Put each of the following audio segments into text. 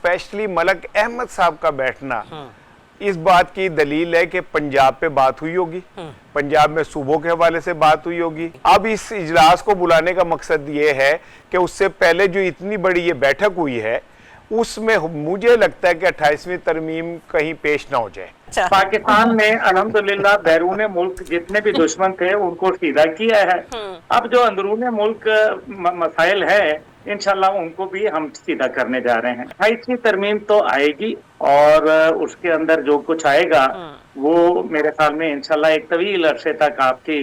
Specially Malak Ahmad साहब का बैठना इस बात की दलील है कि पंजाब पे बात हुई होगी, पंजाब में सूबों के हवाले से बात हुई होगी। अब इस इजलास को बुलाने का मकसद ये है कि उससे पहले जो इतनी बड़ी ये बैठक हुई है उसमें मुझे लगता है कि 28वीं तरमीम कहीं पेश ना हो जाए। पाकिस्तान ने अल्हम्दुलिल्लाह बैरून मुल्क जितने भी दुश्मन थे उनको सीधा किया है। अब जो अंदरून मुल्क मसाइल है इंशाल्लाह उनको भी हम सीधा करने जा रहे हैं। 28वीं तरमीम तो आएगी और उसके अंदर जो कुछ आएगा वो मेरे ख्याल में इंशाल्लाह एक तवील अरसे तक आपकी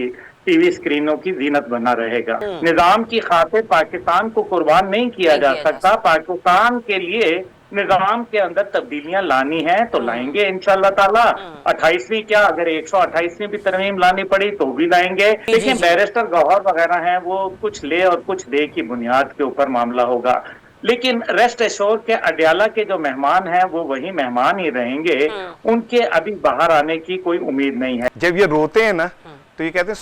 टीवी स्क्रीनों की जीनत बना रहेगा। निजाम की खातिर पाकिस्तान को कुर्बान नहीं किया जा सकता। पाकिस्तान के लिए निजाम के अंदर तब्दीलियां लानी है तो लाएंगे इंशाल्लाह ताला। 28वीं क्या, अगर 128वीं भी तरमीम लानी पड़ी तो भी लाएंगे। लेकिन बैरिस्टर गौहर वगैरह हैं वो कुछ ले और कुछ दे की बुनियाद के ऊपर मामला होगा। लेकिन रेस्ट एश्योर के अडयाला के जो मेहमान हैं वो वही मेहमान ही रहेंगे, उनके अभी बाहर आने की कोई उम्मीद नहीं है। जब ये रोते हैं ना तो ये कहते हैं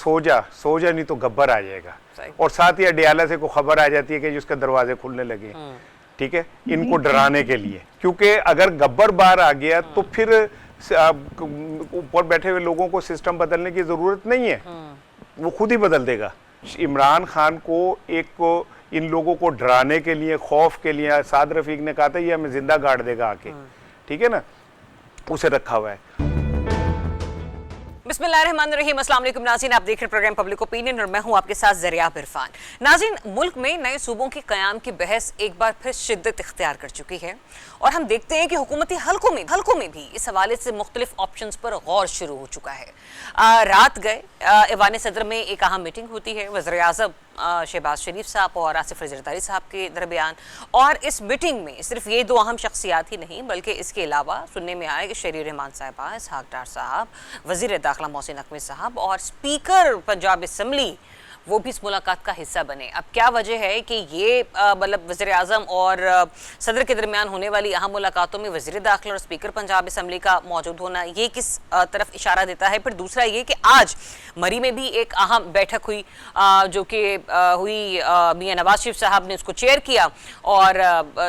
सो जा नहीं तो गब्बर आ जाएगा, और साथ ही अडयाला से कोई खबर आ जाती है कि जिसके दरवाजे खुलने लगे, ठीक है, इनको डराने के लिए। क्योंकि अगर गब्बर बाहर आ गया तो फिर ऊपर बैठे हुए लोगों को सिस्टम बदलने की जरूरत नहीं है, वो खुद ही बदल देगा। इमरान खान को इन लोगों को डराने के लिए, खौफ के लिए साद रफीक ने कहा था ये हमें जिंदा गाड़ देगा आके, ठीक है ना, उसे रखा हुआ है। बिस्मिल्लाहिर्रहमानिर्रहीम, अस्सलाम वालेकुम नाज़रीन, आप देख रहे हैं प्रोग्राम पब्लिक ओपिनियन और मैं हूं आपके साथ ज़रिया इरफान। नाज़रीन, मुल्क में नए सूबों के क़याम की बहस एक बार फिर शिद्दत इख्तियार कर चुकी है और हम देखते हैं कि हुकूमती हलकों में भी इस हवाले से मुख्तलिफ ऑप्शंस पर गौर शुरू हो चुका है। रात गए ऐवान सदर में एक अहम मीटिंग होती है वज़ीर-ए-आज़म शहबाज शरीफ साहब और आसिफ ज़रदारी साहब के दरमियान, और इस मीटिंग में सिर्फ ये दो अहम शख्सियात ही नहीं बल्कि इसके अलावा सुनने में आया कि शहरी रहमान साहिबा, इसहाक डार साहब, वज़ीर दाखिला मोहसिन नकवी साहब और स्पीकर पंजाब असम्बली वो भी इस मुलाकात का हिस्सा बने। अब क्या वजह है कि ये मतलब वज़ीर आज़म और सदर के दरमियान होने वाली अहम मुलाकातों में वज़ीर दाखिला और स्पीकर पंजाब असम्बली का मौजूद होना ये किस तरफ इशारा देता है? फिर दूसरा ये कि आज मरी में भी एक अहम बैठक हुई जो कि हुई मियां नवाज शरीफ साहब ने उसको चेयर किया और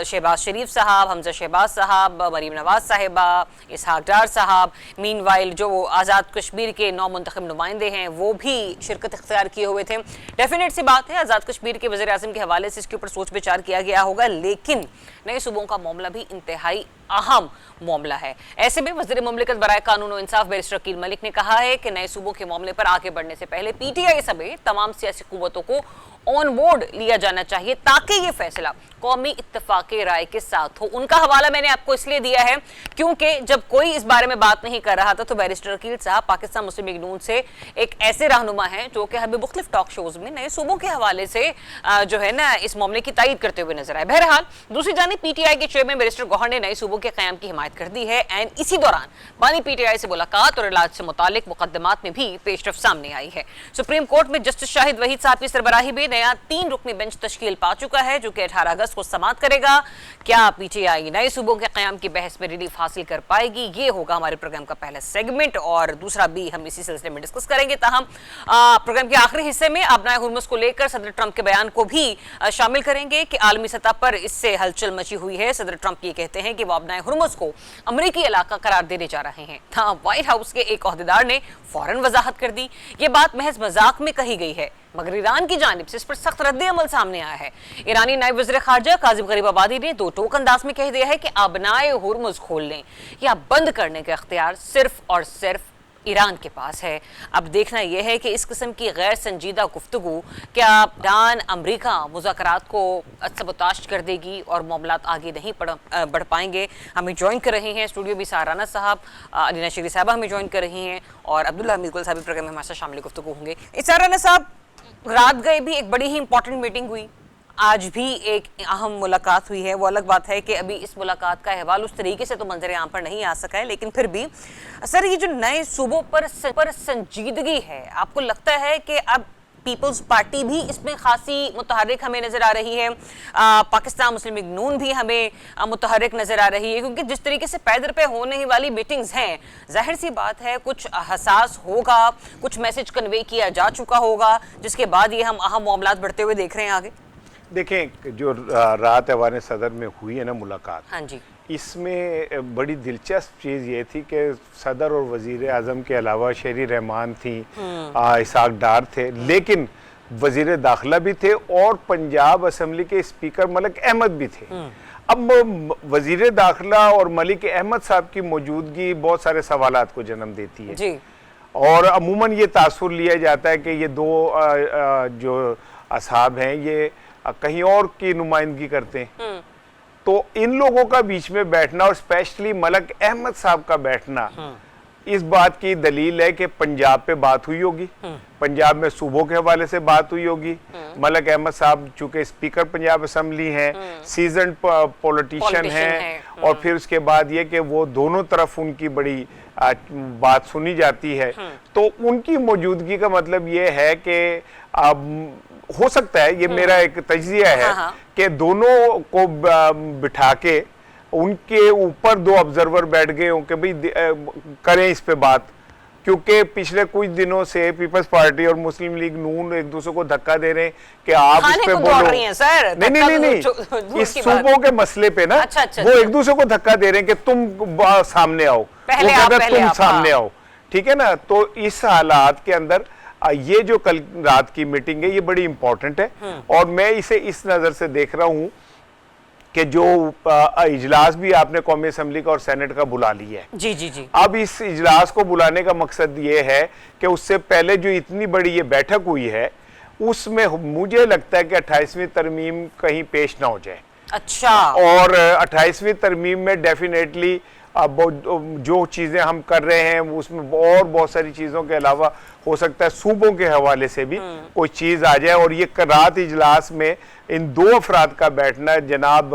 शहबाज शरीफ साहब, हमजा शहबाज साहब, मरीम नवाज साहिबा, इसहाक डार साहब, मीनवाइल जो आज़ाद कश्मीर के 9 मुंतखब नुमाइंदे हैं वो भी शिरकत इख्तियार किए हुए थे। डेफिनेट सी बात है आज़ाद कश्मीर के वज़ीर आज़म के हवाले से इसके ऊपर सोच विचार किया गया होगा, लेकिन नए सूबों का मामला भी इंतहाई अहम मामला है। ऐसे में वज़ीर मुमलिकत बराए कानून और इंसाफ बैरिस्टर अकील मलिक ने कहा है कि नए सूबों के मामले पर आगे बढ़ने से पहले पीटीआई समेत तमाम सियासी कुव्वतों को ऑन बोर्ड लिया जाना चाहिए ताकि ये फैसला कौमी इत्तेफाक राय के साथ हो। उनका हवाला मैंने आपको इसलिए दिया है क्योंकि जब कोई इस बारे में बात नहीं कर रहा था तो बैरिस्टर अकील साहब पाकिस्तान मुस्लिम लीग नून से एक ऐसे रहनुमा हैं जो कि हमें मुख्तलिफ टॉक शोज में नए सूबों के हवाले से जो है ना इस मामले की तायीद करते हुए नजर आए। बहरहाल दूसरी जानिब पीटीआई के चेयरमैन बैरिस्टर गौहर ने नए सूबों के क़याम की हिमायत कर दी है एंड इसी दौरान बानी पीटीआई से मुलाकात और इलाज से मुतालिक मुकदमात में भी पेशरफ सामने आई है। सुप्रीम कोर्ट में जस्टिस शाहिद वहीद साहब की सरबराही में नया 3 रुकनी बेंच तश्कील पा चुका है जो कि 18 अगस्त को समाअत करेगा। क्या पीटीआई नए सूबों के क़याम की बहस में रिलीफ हासिल कर पाएगी? ये होगा हमारे प्रोग्राम का पहला सेगमेंट और दूसरा भी हम इसी सिलसिले में डिस्कस करेंगे। ताहम प्रोग्राम के आखिरी हिस्से में आबनाए हुर्मुज़ को लेकर सदर ट्रंप के बयान को भी शामिल करेंगे कि आलमी सतह पर इससे हलचल मची हुई है। सदर ट्रंप ये कहते हैं कि वो आबनाए हुर्मुज़ को अमरीकी इलाका करार देने जा रहे हैं। व्हाइट हाउस के एक ओहदेदार ने फौरन वजाहत कर दी ये बात महज मजाक में कही गई है, मगर ईरान की जानिब से इस पर सख्त रद्द-ए-अमल सामने आया है। ईरानी नायब वज़ीर ख़ारजा काज़िम गरीबाबादी ने दो टोक अंदाज में कह दिया है कि आबनाए हुर्मुज़ खोलने या बंद करने का इख्तियार सिर्फ और सिर्फ ईरान के पास है। अब देखना यह है कि इस किस्म की गैर संजीदा गुफ्तगू क्या ईरान अमरीका मुज़ाकरात को सबोताश कर देगी और मामलात आगे नहीं बढ़ पाएंगे। हमें ज्वाइन कर रहे हैं स्टूडियो भी सहाराना साहब, अलीना शरी साहबा हमें ज्वाइन कर रही हैं और अब्दुल्ला हमीद गुल साहब प्रोग्राम में हमारे साथ शामिल गुफ्तगू होंगे। सहाराना साहब, रात गए भी एक बड़ी ही इंपॉर्टेंट मीटिंग हुई, आज भी एक अहम मुलाकात हुई है। वो अलग बात है कि अभी इस मुलाकात का अहवाल उस तरीके से तो मंजर आम पर नहीं आ सका है, लेकिन फिर भी सर ये जो नए सूबों पर संजीदगी है, आपको लगता है कि अब पीपल्स पार्टी भी इसमें खासी मुतहर्रिक हमें नज़र आ रही है, पाकिस्तान मुस्लिम लीग नून भी हमें मुतहर्रिक नज़र आ रही है? क्योंकि जिस तरीके से पैदर पे होने वाली मीटिंग्स हैं, जाहिर सी बात है कुछ हसास होगा, कुछ मैसेज कन्वे किया जा चुका होगा जिसके बाद ये हम अहम मामलात बढ़ते हुए देख रहे हैं आगे। देखें जो रात ऐवान सदर में हुई है ना मुलाकात, हाँ जी, इसमें बड़ी दिलचस्प चीज़ ये थी कि सदर और वज़ीर आज़म के अलावा शेरी रहमान थी, इसाक डार थे, लेकिन वज़ीर दाखिला भी थे और पंजाब असम्बली के स्पीकर मलिक अहमद भी थे। अब वज़ीर दाखिला और मलिक अहमद साहब की मौजूदगी बहुत सारे सवालात को जन्म देती है जी, और अमूमन ये तासुर लिया जाता है कि ये दो जो असहाब हैं ये कहीं और की नुमाइंदगी करते हैं। तो इन लोगों का बीच में बैठना और स्पेशली मलिक अहमद साहब का बैठना इस बात की दलील है कि पंजाब पे बात हुई होगी, पंजाब में सूबों के हवाले से बात हुई होगी। मलिक अहमद साहब चूंकि स्पीकर पंजाब असम्बली हैं, सीजन पॉलिटिशियन हैं और फिर उसके बाद ये कि वो दोनों तरफ उनकी बड़ी बात सुनी जाती है, तो उनकी मौजूदगी का मतलब ये है कि हो सकता है, ये मेरा एक तज्जिया है कि दोनों को बिठा के उनके ऊपर दो ऑब्जर्वर बैठ गए हो कि भाई करें इस पे बात, क्योंकि पिछले कुछ दिनों से पीपल्स पार्टी और मुस्लिम लीग नून एक दूसरे को धक्का दे रहे हैं कि आप इस पे बोलो। नहीं, इस सूबों के मसले पे ना वो एक दूसरे को धक्का दे रहे हैं कि तुम सामने आओ, तुम सामने आओ, ठीक है ना। तो इस हालात के अंदर ये जो कल रात की मीटिंग है ये बड़ी इंपॉर्टेंट है और मैं इसे इस नजर से देख रहा हूं कि जो इजलास भी आपने कौमी असम्बली का और सेनेट का बुला लिया है। जी जी जी। अब इस इजलास को बुलाने का मकसद ये है कि उससे पहले जो इतनी बड़ी ये बैठक हुई है उसमें मुझे लगता है कि 28वीं तरमीम कहीं पेश ना हो जाए। अच्छा। और 28वीं तरमीम में डेफिनेटली अब जो चीज़ें हम कर रहे हैं उसमें और बहुत सारी चीज़ों के अलावा हो सकता है सूबों के हवाले से भी कोई चीज़ आ जाए। और ये रात इजलास में इन दो अफराद का बैठना, जनाब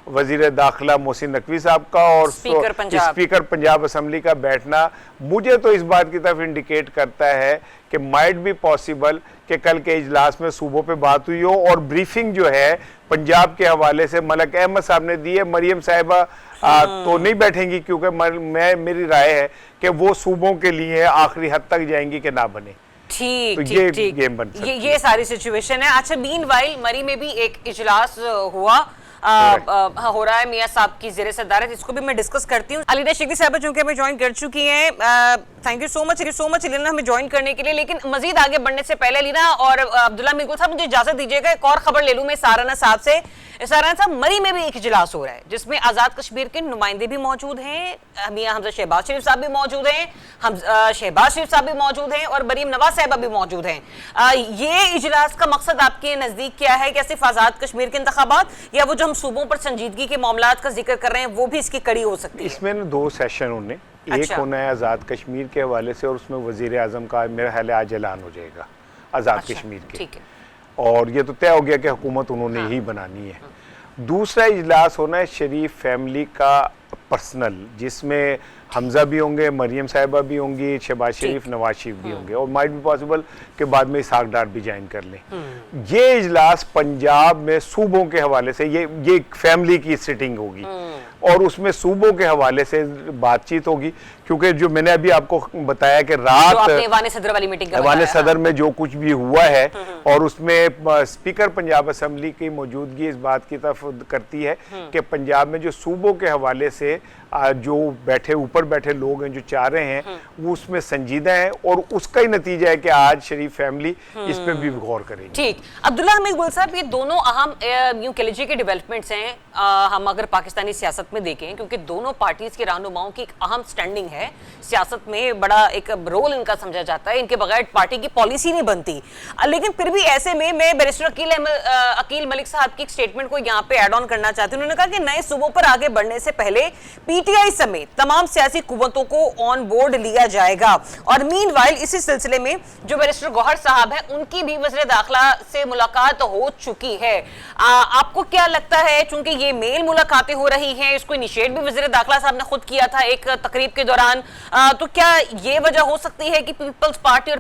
वज़ीर दाखिला मोहसिन नकवी साहब का और स्पीकर पंजाब असम्बली का बैठना, मुझे तो इस बात की तरफ इंडिकेट करता है कि माइट बी पॉसिबल कि कल के इजलास में सूबों पे बात हुई हो। और ब्रीफिंग जो है पंजाब के हवाले से मलिक अहमद साहब ने दी है, मरियम साहिबा तो नहीं बैठेंगी क्योंकि मेरी राय है कि वो सूबों के लिए आखिरी हद तक जाएंगी कि ना बने। ठीक, तो ठीक, ये गेम बन सकती है। ये सारी सिचुएशन है। अच्छा, मीनवाइल मरी में भी एक इजलास हुआ हो रहा है मियां साहब की ज़ेरे सदारत, इसको भी मैं डिस्कस करती हूँ। अलीना शेखी साहब चूंकि हमें ज्वाइन कर चुकी हैं, thank you so much Alina हमें ज्वाइन करने के लिए। लेकिन मजीद आगे बढ़ने से पहले अलीना और अब्दुल्ला मिर्गुल साहब मुझे इजाजत दीजिएगा, एक और खबर ले लूं मैं साराना साहब से। साराना साहब, मरी में भी एक इजलास हो रहा है जिसमें आजाद कश्मीर के नुमाइंदे भी मौजूद हैं, मियां हमजा शहबाज शरीफ साहब भी मौजूद हैं, शहबाज शरीफ साहब भी मौजूद हैं और मरीम नवाज साहिबा भी मौजूद हैं। ये इजलास का मकसद आपके नजदीक क्या है? क्या सिर्फ आजाद कश्मीर के इंतखाबात या वो जो हम सूबों पर संजीदगी के मामलात का जिक्र कर रहे हैं वो भी इसकी कड़ी हो सकती है? इसमें ना दो सेशन होने, एक होना है आज़ाद कश्मीर के हवाले से और उसमें वज़ीर आज़म का मेरा ख्याल आज ऐलान हो जाएगा आज़ाद कश्मीर के, ठीक है, और ये तो तय हो गया कि हुकूमत उन्होंने ही बनानी है। दूसरा इजलास होना है शरीफ फैमिली का पर्सनल, जिसमें हमजा भी होंगे, मरियम साहिबा भी होंगी, शहबाज शरीफ, नवाज शरीफ भी होंगे और माइट भी पॉसिबल कि बाद में इसाक डार भी ज्वाइन कर लें। ये इजलास पंजाब में सूबों के हवाले से ये फैमिली की सिटिंग होगी और उसमें सूबों के हवाले से बातचीत होगी, क्योंकि जो मैंने अभी आपको बताया कि रात ऐवान सदर वाली मीटिंग ऐवान सदर में जो कुछ भी हुआ है और उसमें स्पीकर पंजाब असम्बली की मौजूदगी इस बात की तरफ करती है कि पंजाब में जो सूबों के हवाले से जो ऊपर बैठे लोग हैं जो चाह रहे हैं वो उसमें संजीदा है और उसका ही नतीजा है कि आज शरीफ फैमिली इस पे भी गौर करेगी। ठीक, अब्दुल्ला हमीद गुल साहब, ये दोनों अहम यूं कह लीजिए के डेवलपमेंट्स हैं हम अगर पाकिस्तानी सियासत में देखें, क्योंकि दोनों पार्टीज के रहनुमाओं की एक अहम स्टैंडिंग है सियासत में, बड़ा एक रोल इनका समझा जाता है, इनके बगैर पार्टी की पॉलिसी नहीं बनती। लेकिन फिर भी ऐसे में मैं बैरिस्टर अकील मलिक साहब की एक स्टेटमेंट को यहाँ पे एड ऑन करना चाहती हूँ। उन्होंने कहा कि नए सूबों पर आगे बढ़ने से पहले पीटीआई समेत तमाम सियासी कुव्वतों को ऑन बोर्ड लिया जाएगा। और मीनवाइल इसी सिलसिले में जो बैरिस्टर गौहर साहब हैं उनकी भी वज़ीर दाखिला से मुलाकात हो चुकी है। आपको क्या लगता है, चूंकि ये मेल मुलाकातें हो रही हैं, इसको इनिशिएट भी वज़ीर दाखिला साहब ने खुद किया था एक तकरीब के दौरान, तो क्या ये वजह हो सकती है कि पीपल्स पार्टी और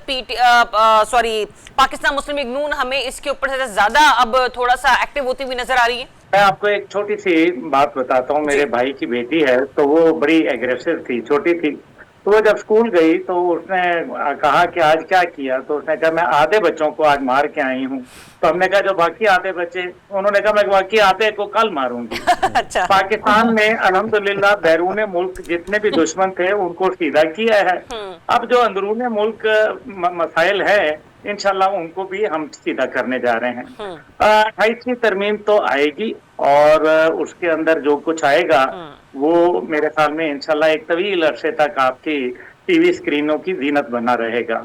पाकिस्तान मुस्लिम लीग नून हमें इसके ऊपर से ज्यादा अब थोड़ा सा एक्टिव होती हुई नजर आ रही है? मैं आपको एक छोटी सी बात बताता हूँ। मेरे भाई की बेटी है तो वो बड़ी एग्रेसिव थी, छोटी थी, तो वो जब स्कूल गई तो उसने कहा कि आज क्या किया, तो उसने कहा मैं आधे बच्चों को आज मार के आई हूँ। तो हमने कहा जो बाकी आधे बच्चे, उन्होंने कहा मैं बाकी आधे को कल मारूंगी। अच्छा। पाकिस्तान में अल्हम्दुलिल्लाह बैरून मुल्क जितने भी दुश्मन थे उनको सीधा किया है। अब जो अंदरून मुल्क मसाइल है इंशाल्लाह उनको भी हम सीधा करने जा रहे हैं। 28वीं तरमीम तो आएगी और उसके अंदर जो कुछ आएगा वो मेरे ख्याल में इंशाल्लाह एक तवील अरसे तक आपकी टीवी स्क्रीनों की जीनत बना रहेगा।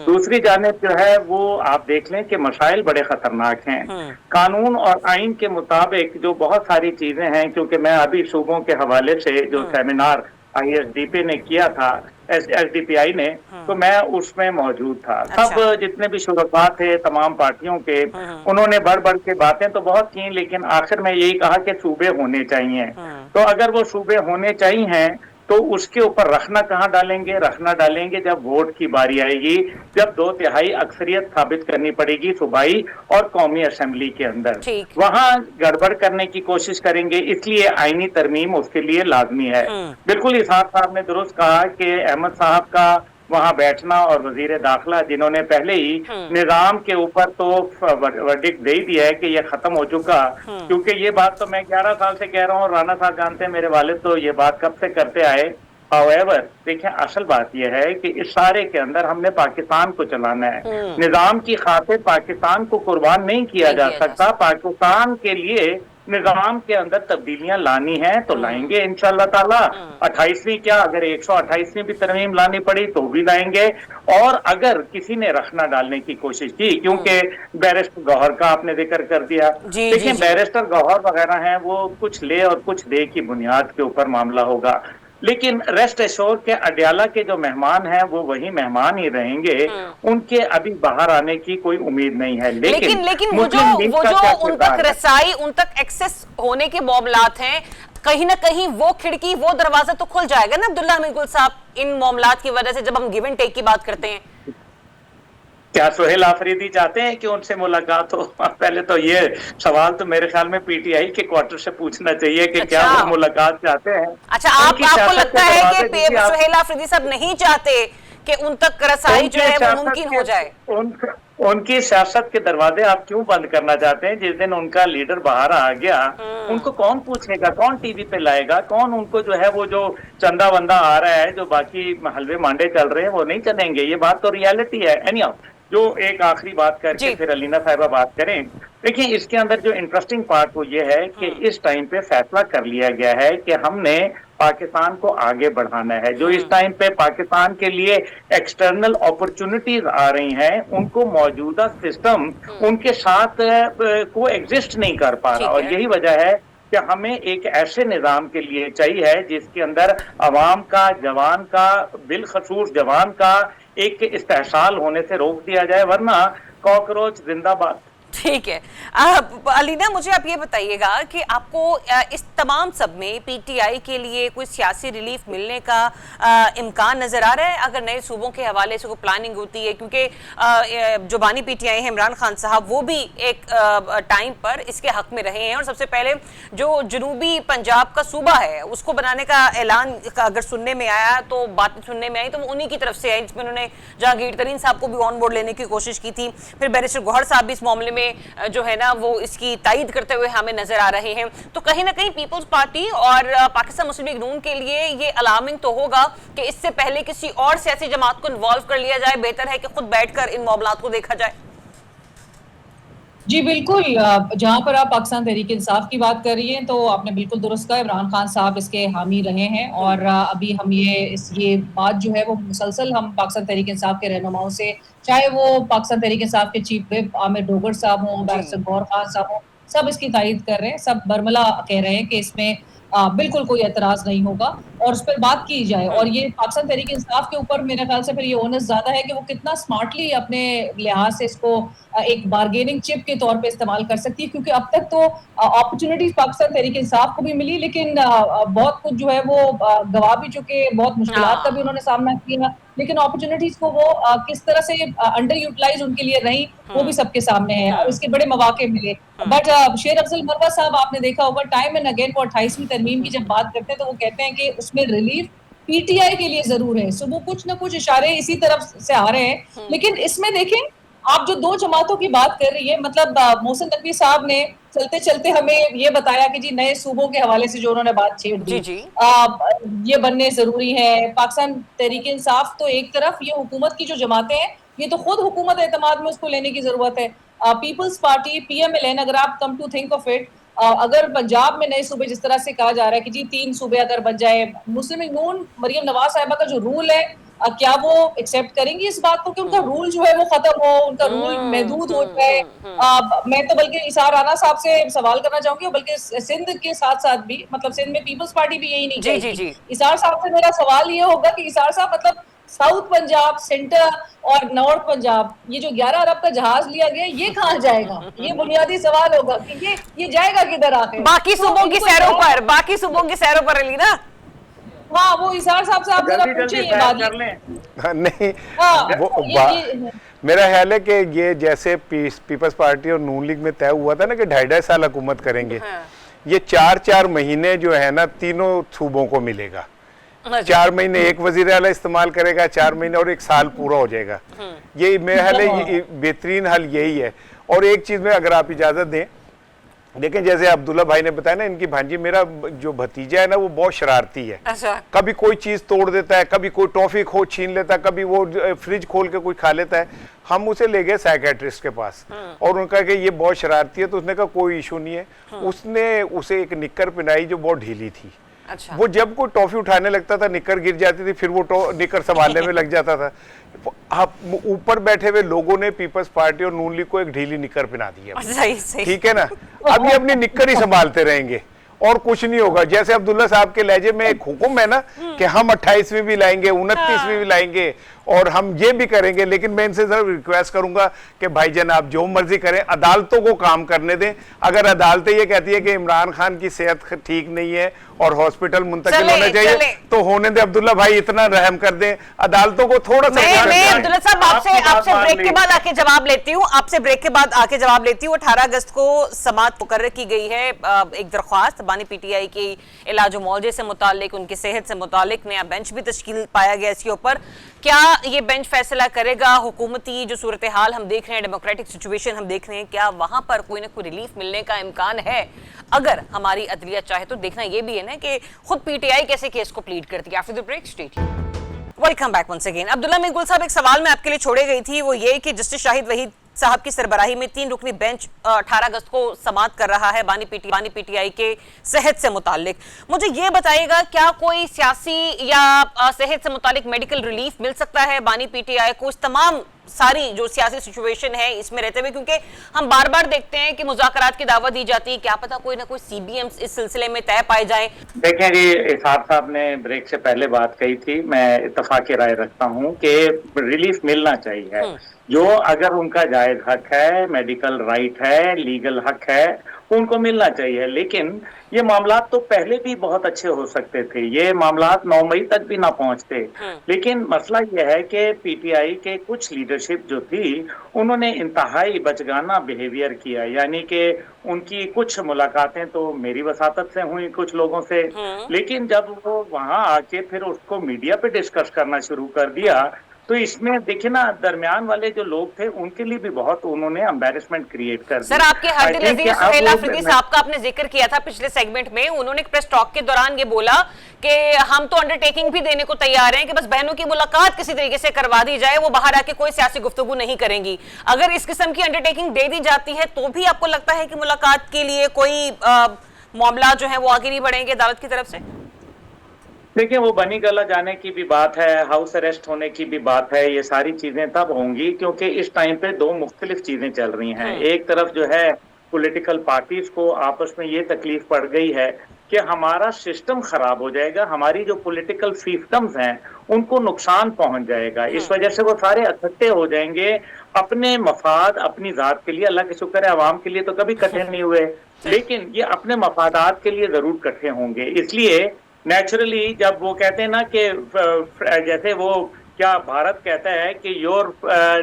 दूसरी जानिब जो है वो आप देख लें कि मसाइल बड़े खतरनाक हैं। कानून और आइन के मुताबिक जो बहुत सारी चीजें हैं, क्योंकि मैं अभी सूबों के हवाले से जो सेमिनार ISDP ने किया था, SDPI ने, तो मैं उसमें मौजूद था। सब जितने भी शुरका थे तमाम पार्टियों के, उन्होंने बढ़ बढ़ के बातें तो बहुत की, लेकिन आखिर में यही कहा कि सूबे होने चाहिए। तो अगर वो सूबे होने चाहिए तो उसके ऊपर रखना कहाँ डालेंगे? रखना डालेंगे जब वोट की बारी आएगी, जब 2/3 अक्सरियत साबित करनी पड़ेगी सूबाई और कौमी असेंबली के अंदर। वहां गड़बड़ करने की कोशिश करेंगे, इसलिए आईनी तरमीम उसके लिए लाजमी है। बिल्कुल इसहाक साहब ने दुरुस्त कहा कि अहमद साहब का वहां बैठना और वजीर दाखिला जिन्होंने पहले ही निजाम के ऊपर तो वर्डिक्ट दे ही दिया है कि ये खत्म हो चुका, क्योंकि ये बात तो मैं 11 साल से कह रहा हूँ, राना साहब जानते हैं, मेरे वालिद तो ये बात कब से करते आए। However, देखें असल बात यह है कि इस सारे के अंदर हमने पाकिस्तान को चलाना है। निजाम की खातिर पाकिस्तान को कुर्बान नहीं किया जा सकता। पाकिस्तान के लिए निजाम के अंदर तब्दीलियां लानी है तो लाएंगे इंशाल्लाह ताला। 28वीं क्या, अगर 128वीं भी तरमीम लानी पड़ी तो भी लाएंगे। और अगर किसी ने रखना डालने की कोशिश की, क्योंकि बैरिस्टर गौहर का आपने जिक्र कर दिया, देखिए बैरिस्टर गौहर वगैरह हैं वो कुछ ले और कुछ दे की बुनियाद के ऊपर मामला होगा, लेकिन रेस्ट एश्योर के अडयाला के जो मेहमान हैं वो वही मेहमान ही रहेंगे। उनके अभी बाहर आने की कोई उम्मीद नहीं है। लेकिन वो जो उन तक रसाई, उन तक एक्सेस होने के मामलात हैं, कहीं ना कहीं वो खिड़की, वो दरवाजा तो खुल जाएगा ना अब्दुल्ला हमीद गुल साहब, इन मामलात की वजह से, जब हम गिव एंड टेक की बात करते हैं। क्या सुहेल आफरीदी चाहते हैं कि उनसे मुलाकात हो? पहले तो ये सवाल तो मेरे ख्याल में PTI के क्वार्टर से पूछना चाहिए कि क्या वो मुलाकात चाहते हैं। अच्छा, आपको लगता है कि सुहेल आफरीदी साहब नहीं चाहते कि उन तक रसाई जो है वो मुमकिन हो जाए? उनकी सियासत के दरवाजे आप क्यों बंद करना चाहते हैं? जिस दिन उनका लीडर बाहर आ गया उनको कौन पूछेगा, कौन टीवी पे लाएगा, कौन उनको जो है वो जो चंदा वंदा आ रहा है, जो बाकी हलवे मांडे चल रहे हैं वो नहीं चलेंगे। ये बात तो रियलिटी है। एनीहाउ, जो एक आखिरी बात करके फिर अलीना साहिबा बात करें। देखिए इसके अंदर जो इंटरेस्टिंग पार्ट वो ये है कि इस टाइम पे फैसला कर लिया गया है कि हमने पाकिस्तान को आगे बढ़ाना है। जो इस टाइम पे पाकिस्तान के लिए एक्सटर्नल अपॉर्चुनिटीज आ रही हैं, उनको मौजूदा सिस्टम उनके साथ को एग्जिस्ट नहीं कर पा रहा, और यही वजह है कि हमें एक ऐसे निज़ाम के लिए चाहिए जिसके अंदर अवाम का, जवान का, बिलखसूस जवान का एक इस्तेहसाल होने से रोक दिया जाए, वरना कॉकरोच जिंदाबाद। ठीक है। अलीना, मुझे आप ये बताइएगा कि आपको इस तमाम सब में PTI के लिए कोई सियासी रिलीफ मिलने का इम्कान नजर आ रहा है? अगर नए सूबों के हवाले से कोई प्लानिंग होती है, क्योंकि जो बानी PTI है इमरान खान साहब, वो भी एक टाइम पर इसके हक में रहे हैं, और सबसे पहले जो जनूबी पंजाब का सूबा है उसको बनाने का ऐलान अगर सुनने में आया, तो बातें सुनने में आई तो वो उन्हीं की तरफ से आई, जिसमें उन्होंने जहांगीर तरीन साहब को भी ऑन बोर्ड लेने की कोशिश की थी। फिर बैरिस्टर गौहर साहब भी इस मामले में जो है ना वो इसकी तायीद करते हुए हमें नजर आ रहे हैं। तो कहीं ना कहीं पीपल्स पार्टी और पाकिस्तान मुस्लिम लीग नून के लिए ये अलार्मिंग तो होगा कि इससे पहले किसी और सियासी जमात को इन्वॉल्व कर लिया जाए, बेहतर है कि खुद बैठकर इन मामलात को देखा जाए। जी बिल्कुल, जहां पर आप पाकिस्तान तहरीक इंसाफ की बात कर रही हैं तो आपने बिल्कुल दुरुस्त कहा, इमरान खान साहब इसके हामी रहे हैं, और अभी हम ये बात जो है वो मुसलसल हम पाकिस्तान तहरीक इंसाफ के रहनुमाओं से, चाहे वो पाकिस्तान तहरीक इंसाफ के चीफ व्हिप आमिर डोगर साहब हों, बैरिस्टर गौहर खान साहब हों, सब इसकी तायीद कर रहे हैं, सब बरमला कह रहे हैं कि इसमें बिल्कुल कोई एतराज नहीं होगा और उस पर बात की जाए। और ये पाकिस्तान तहरीक इंसाफ के ऊपर मेरे ख्याल से फिर ये ओनस ज्यादा है कि वो कितना स्मार्टली अपने लिहाज से इसको एक बार्गेनिंग चिप के तौर पे इस्तेमाल कर सकती है, क्योंकि अब तक तो अपॉर्चुनिटीज पाकिस्तान तहरीक इंसाफ को भी मिली, लेकिन बहुत कुछ जो है वो गवा भी चुके, बहुत मुश्किलात का भी उन्होंने सामना किया, लेकिन अपॉर्चुनिटीज को वो किस तरह से अंडर यूटिलाइज उनके लिए रही वो भी सबके सामने है, और इसके बड़े मौके मिले। बट शेर अफजल मरवा साहब, आपने देखा होगा टाइम एंड अगेन वो 28वीं तरमीम की जब बात करते हैं तो वो कहते हैं कि उसमें रिलीफ PTI کے لیے ضرور ہے. سو وہ کچھ نہ کچھ اشارے اسی طرف سے آ رہے ہیں. لیکن اس میں دیکھیں آپ جو دو جماعتوں کی بات کر رہی ہے, مطلب محسن نقوی صاحب نے چلتے چلتے ہمیں یہ بتایا کہ جی نئے صوبوں کے حوالے سے جو انہوں نے بات چھیڑ دی, یہ بننے ضروری ہے. پاکستان تحریک انصاف تو ایک طرف, یہ حکومت کی جو جماعتیں ہیں یہ تو خود حکومت اعتماد میں اس کو لینے کی ضرورت ہے. پیپلز پارٹی PMLN, اگر آپ come to think of it, اگر پنجاب میں نئے صوبے جس طرح سے کہا جا رہا ہے کہ جی 3 صوبے اگر بن جائے, مسلم لیگ نون مریم نواز صاحبہ کا جو رول ہے, کیا وہ ایکسیپٹ کریں گی اس بات کو کہ ان کا رول جو ہے وہ ختم ہو, ان کا رول محدود ہو جائے؟ میں تو بلکہ اسار رانا صاحب سے سوال کرنا چاہوں گی, بلکہ سندھ کے ساتھ ساتھ بھی, مطلب سندھ میں پیپلز پارٹی بھی یہی نہیں کہے گی. اسار صاحب سے میرا سوال یہ ہوگا کہ اسار صاحب مطلب ساؤتھ پنجاب, سینٹر اور نارتھ پنجاب, یہ جو 11 ارب کا جہاز لیا گیا یہ کہاں جائے گا؟ یہ بنیادی سوال ہوگا کہ یہ جائے گا کدھر آخر؟ باقی صوبوں کی سیروں پر, باقی صوبوں کی سیروں پر علی نا. ہاں وہ اسار صاحب سے آپ ذرا پوچھیں یہ بات. نہیں, میرا خیال ہے کہ یہ جیسے پیپلز پارٹی اور نون لیگ میں طے ہوا تھا نا کہ 2.5 سال حکومت کریں گے, یہ 4 مہینے جو ہے نا تینوں صوبوں کو ملے گا. 4 مہینے ایک وزیر اعلیٰ استعمال کرے گا, 4 مہینے اور 1 سال پورا ہو جائے گا. یہ میرا حل ہے, بہترین حل یہی ہے. اور ایک چیز میں اگر آپ اجازت دیں, دیکھیں جیسے عبداللہ بھائی نے بتایا نا, ان کی بھانجی, میرا جو بھتیجا ہے نا وہ بہت شرارتی ہے. کبھی کوئی چیز توڑ دیتا ہے, کبھی کوئی ٹافی چھین لیتا ہے, کبھی وہ فریج کھول کے کوئی کھا لیتا ہے. ہم اسے لے گئے سائیکیٹرسٹ کے پاس اور ان کا کہ یہ بہت شرارتی ہے, تو اس نے کہا کوئی ایشو نہیں ہے. اس نے اسے ایک نکر پہنائی جو بہت ڈھیلی تھی. وہ جب کوئی ٹافی اٹھانے لگتا تھا نکر گر جاتی تھی, پھر وہ نکر سنبھالنے میں لگ جاتا تھا. اوپر بیٹھے ہوئے لوگوں نے پیپلز پارٹی اور نون لیگ کو ایک ڈھیلی نکر پہنا دی ہے, ٹھیک ہے نا. اب یہ اپنی نکر ہی سنبھالتے رہیں گے اور کچھ نہیں ہوگا. جیسے عبداللہ صاحب کے لہجے میں ایک حکم ہے نا کہ ہم 28ویں بھی لائیں گے, 29ویں بھی لائیں گے, اور ہم یہ بھی کریں گے. لیکن میں ان سے ضرور ریکویسٹ کروں گا کہ بھائی جان آپ جو مرضی کریں, عدالتوں کو کام کرنے دیں. اگر عدالتیں یہ کہتی ہے کہ عمران خان کی صحت ٹھیک نہیں ہے اور ہاسپٹل منتقل ہونا چاہیے, تو ہونے دیں. عبداللہ بھائی اتنا رحم کر دیں, عدالتوں کو تھوڑا سا. میں عبداللہ صاحب آپ سے بریک کے بعد آ کے جواب لیتی ہوں, 18 اگست کو سماعت مقرر کی گئی ہے ایک درخواست بانی PTI کی علاج و معالجے سے متعلق, ان کی صحت سے متعلق. نیا بینچ بھی تشکیل پایا گیا اس کے اوپر. کیا یہ بینچ فیصلہ کرے گا؟ حکومتی جو صورتحال ہم دیکھ رہے ہیں, ڈیموکریٹک سچویشن ہم دیکھ رہے ہیں, کیا وہاں پر کوئی نہ کوئی ریلیف ملنے کا امکان ہے اگر ہماری عدلیہ چاہے تو؟ دیکھنا یہ بھی ہے نا کہ خود PTI کیسے کیس کو پلیڈ کرتی ہے. After the break stay tuned. Welcome back once again. Abdullah Mirgul sahib, ایک سوال میں آپ کے لیے چھوڑے گئی تھی, وہ یہ کہ جسٹس شاہد وحید صاحب کی سربراہی میں 3 رکنی بینچ 18 اگست کو سماعت کر رہا ہے بانی PTI کے صحت سے متعلق. مجھے یہ بتائیے گا, کیا کوئی سیاسی یا صحت سے متعلق میڈیکل ریلیف مل سکتا ہے بانی PTI کو اس تمام ساری جو سیاسی سچویشن ہے اس میں رہتے ہوئے؟ کیونکہ ہم بار بار دیکھتے ہیں کہ مذاکرات کی دعوت دی جاتی ہے, کیا پتہ کوئی نہ کوئی CBM اس سلسلے میں طے پائے جائیں. دیکھیں جی, اسحاق صاحب نے بریک سے پہلے بات کہی تھی, میں اتفاق رائے رکھتا ہوں کہ ریلیف ملنا چاہیے. جو اگر ان کا جائز حق ہے, میڈیکل رائٹ ہے, لیگل حق ہے, ان کو ملنا چاہیے. لیکن یہ معاملات تو پہلے بھی بہت اچھے ہو سکتے تھے, یہ معاملات 9 مئی تک بھی نہ پہنچتے. لیکن مسئلہ یہ ہے کہ PTI کے کچھ لیڈرشپ جو تھی انہوں نے انتہائی بچگانہ بیہیویئر کیا. یعنی کہ ان کی کچھ ملاقاتیں تو میری وساطت سے ہوئی کچھ لوگوں سے, لیکن جب وہ وہاں آ کے پھر اس کو میڈیا پہ ڈسکس کرنا شروع کر دیا, تو اس میں دیکھیں نا درمیان والے جو لوگ تھے ان کے لیے بھی بہت انہوں نے امبیرسمنٹ کریٹ کر دی. سر, آپ کے ہر دل عزیز سہیل آفریدی صاحب کا آپ نے ذکر کیا تھا پچھلے سیگمنٹ میں, انہوں نے پریس ٹاک کے دوران یہ بولا کہ ہم تو انڈرٹیکنگ بھی دینے کو تیار ہیں کہ بس بہنوں کی ملاقات کسی طریقے سے کروا دی جائے, وہ باہر آ کے کوئی سیاسی گفتگو نہیں کریں گی. اگر اس قسم کی انڈرٹیکنگ دے دی جاتی ہے تو بھی آپ کو لگتا ہے کہ ملاقات کے لیے کوئی معاملات جو ہیں وہ آگے نہیں بڑھیں گے عدالت کی طرف سے؟ دیکھیں, وہ بنی گلہ جانے کی بھی بات ہے, ہاؤس اریسٹ ہونے کی بھی بات ہے, یہ ساری چیزیں تب ہوں گی کیونکہ اس ٹائم پہ 2 مختلف چیزیں چل رہی ہیں. ایک طرف جو ہے پولیٹیکل پارٹیز کو آپس میں یہ تکلیف پڑ گئی ہے کہ ہمارا سسٹم خراب ہو جائے گا, ہماری جو پولیٹیکل فیفٹمز ہیں ان کو نقصان پہنچ جائے گا. اس وجہ سے وہ سارے اکٹھے ہو جائیں گے اپنے مفاد, اپنی ذات کے لیے. اللہ کا شکر ہے عوام کے لیے تو کبھی اکٹھے نہیں ہوئے, لیکن یہ اپنے مفادات کے لیے ضرور اکٹھے ہوں گے. اس لیے نیچرلی جب وہ کہتے ہیں نا کہ جیسے وہ کیا بھارت کہتا ہے کہ your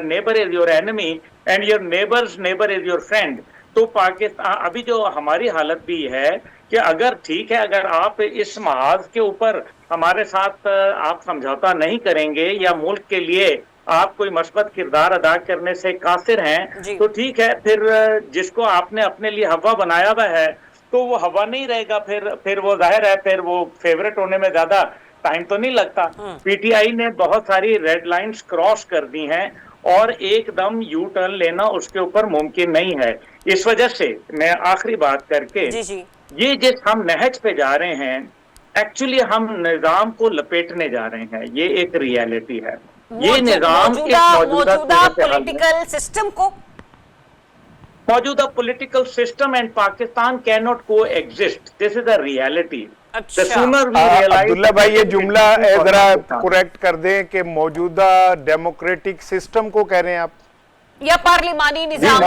neighbour is your enemy and your neighbours neighbour is your friend, تو پاکستان ابھی جو ہماری حالت بھی ہے कि अगर ठीक है, अगर आप इस महाज के ऊपर हमारे साथ आप समझौता नहीं करेंगे या मुल्क के लिए आप कोई मस्बत किरदार अदा करने से कासिर हैं, तो ठीक है, फिर जिसको आपने अपने लिए हवा बनाया हुआ है तो वो हवा नहीं रहेगा, फिर वो जाहिर है फिर वो फेवरेट होने में ज्यादा टाइम तो नहीं लगता। पीटीआई ने बहुत सारी रेड लाइंस क्रॉस कर दी हैं और एकदम यू टर्न लेना उसके ऊपर मुमकिन नहीं है। इस वजह से मैं आखिरी बात करके, ये जिस हम नहज पे जा रहे हैं, एक्चुअली हम निजाम को लपेटने जा रहे हैं, ये एक रियलिटी है। ये निजाम मौजूदा पॉलिटिकल सिस्टम को, मौजूदा political system and Pakistan can not coexist, this is a reality. Abdullah भाई ये जुमला जरा करेक्ट कर दें कि मौजूदा डेमोक्रेटिक सिस्टम को कह रहे हैं आप या पार्लिमानी निजाम?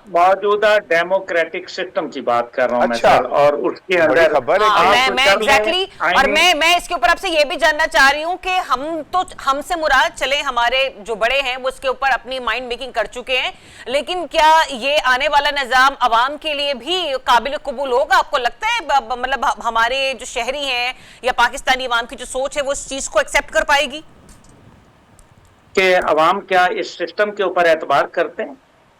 मौजूदा डेमोक्रेटिक सिस्टम की बात कर रहा हूँ मैं सर, और उसके अंदर खबर है मैं एग्जैक्टली, और मैं इसके ऊपर आपसे ये भी जानना चाह रही हूँ कि हमसे मुराद चले हमारे जो बड़े हैं वो इसके ऊपर अपनी माइंड मेकिंग कर चुके हैं, लेकिन क्या ये आने वाला निजाम अवाम के लिए भी काबिल कबूल होगा? आपको लगता है मतलब हमारे जो शहरी हैं या पाकिस्तानी अवाम की जो सोच है वो इस चीज को एक्सेप्ट कर पाएगी कि अवाम क्या इस सिस्टम के ऊपर एतबार करते हैं?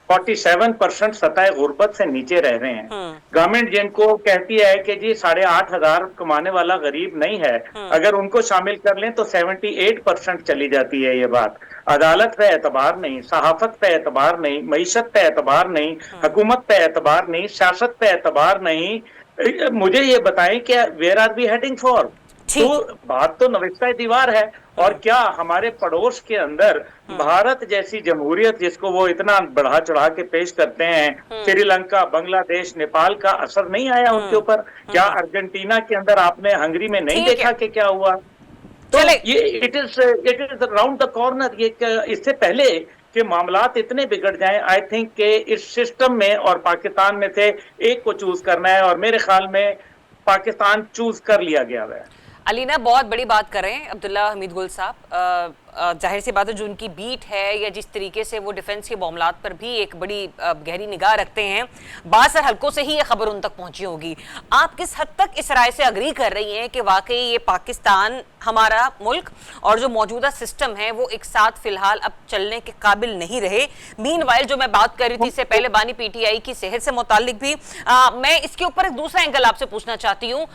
47% सतह गुर्बत से नीचे रह रहे हैं। गवर्नमेंट जिनको कहती है कि जी 8,500 कमाने वाला गरीब नहीं है, अगर उनको शामिल कर लें तो 78% चली जाती है ये बात। अदालत पे एतबार नहीं, सहाफत पे एतबार नहीं, मईशत पे एतबार नहीं, हुकूमत पे एतबार नहीं, सियासत पे एतबार नहीं। मुझे ये बताएं कि where are we heading for? तो बात तो नविश्ता दीवार है। और क्या हमारे पड़ोस के अंदर भारत जैसी जमहूरियत, जिसको वो इतना बढ़ा चढ़ा के पेश करते हैं, श्रीलंका, बांग्लादेश, नेपाल का असर नहीं आया उनके ऊपर? क्या अर्जेंटीना के अंदर आपने हंगरी में नहीं देखा कि क्या हुआ? तो ये it is round the corner. ये इससे पहले कि मामलात इतने बिगड़ जाएं, आई थिंक कि इस सिस्टम में और पाकिस्तान में से एक को चूज करना है, और मेरे ख्याल में पाकिस्तान चूज कर लिया गया है। अलीना बहुत बड़ी बात कर रहे हैं अब्दुल्ला हमीद गुल साहब, जाहिर सी बात है जो उनकी बीट है या जिस तरीके से वो डिफेंस के मामलात पर भी एक बड़ी गहरी निगाह रखते हैं, बासर हलकों से ही ये खबर उन तक पहुंची होगी। आप किस हद तक इस राय से अग्री कर रही हैं कि वाकई ये पाकिस्तान हमारा मुल्क और जो मौजूदा सिस्टम है वो एक साथ फिलहाल अब चलने के काबिल नहीं रहे? मीनवाइल जो मैं बात कर रही थी इससे पहले बानी पीटीआई की सेहत से मुतालिक भी मैं इसके ऊपर एक दूसरा एंगल आपसे पूछना चाहती हूँ।